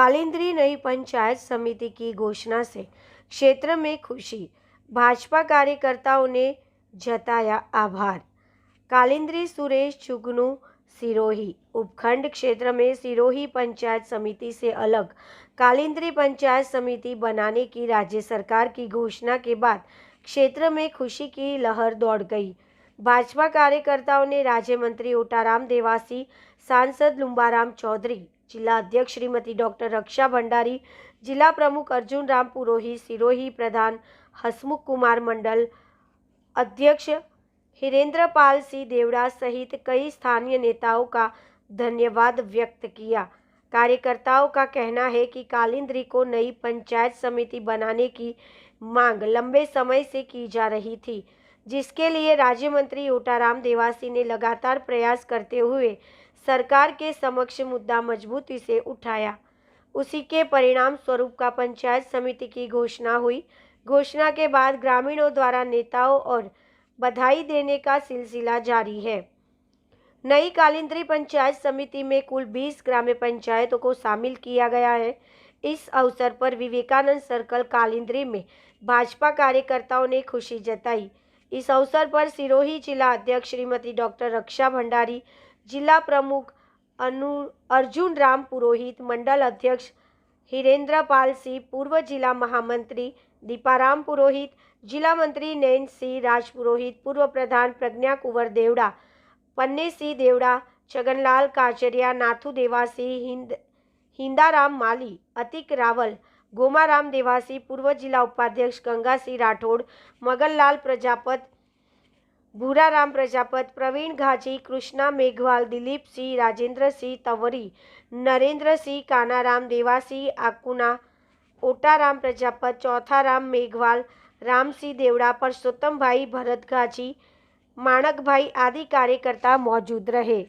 कालिंद्री नई पंचायत समिति की घोषणा से क्षेत्र में खुशी। भाजपा कार्यकर्ताओं ने जताया आभार। कालिंद्री सुरेश जुगनू सिरोही उपखंड क्षेत्र में सिरोही पंचायत समिति से अलग कालिंद्री पंचायत समिति बनाने की राज्य सरकार की घोषणा के बाद क्षेत्र में खुशी की लहर दौड़ गई। भाजपा कार्यकर्ताओं ने राज्य मंत्री ओटाराम देवासी, सांसद लुम्बाराम चौधरी, जिला अध्यक्ष श्रीमती डॉक्टर रक्षा भंडारी, जिला प्रमुख अर्जुन राम पुरोहित, सिरोही प्रधान हसमुख कुमार मंडल, अध्यक्ष हिरेंद्रपाल सिंह देवड़ा सहित कई स्थानीय नेताओं का धन्यवाद व्यक्त किया। कार्यकर्ताओं का कहना है कि कालिंद्री को नई पंचायत समिति बनाने की मांग लंबे समय से की जा रही थी, जिसके लिए राज्य मंत्री ओटाराम देवासी ने लगातार प्रयास करते हुए सरकार के समक्ष मुद्दा मजबूती से उठाया। उसी के परिणाम स्वरूप का पंचायत समिति की घोषणा हुई। घोषणा के बाद ग्रामीणों द्वारा नेताओं और बधाई देने का सिलसिला जारी है। नई कालिंद्री पंचायत समिति में कुल 20 ग्राम पंचायतों को शामिल किया गया है। इस अवसर पर विवेकानंद सर्कल कालिंद्री में भाजपा कार्यकर्ताओं ने खुशी जताई। इस अवसर पर सिरोही जिला अध्यक्ष श्रीमती डॉक्टर रक्षा भंडारी, जिला प्रमुख अर्जुन राम पुरोहित, मंडल अध्यक्ष हिरेंद्रपाल सिंह, पूर्व जिला महामंत्री दीपाराम पुरोहित, जिला मंत्री नैन सिंह राजपुरोहित, पूर्व प्रधान प्रज्ञा कुंवर देवड़ा, पन्ने सिंह देवड़ा, छगनलाल काचरिया, नाथू देवासी, हिंदाराम माली, अतिक रावल, गोमाराम देवासी, पूर्व जिला उपाध्यक्ष गंगा सिंह राठौड़, मगनलाल प्रजापत, भूराराम प्रजापत, प्रवीण घाजी, कृष्णा मेघवाल, दिलीप सिंह, राजेंद्र सिंह तंवरी, नरेंद्र सिंह, कानाराम देवासी, आकुना, ओटाराम प्रजापत, चौथाराम मेघवाल, राम सिंह देवड़ा, परसोत्तम भाई, भरत घाजी, माणक भाई आदि कार्यकर्ता मौजूद रहे।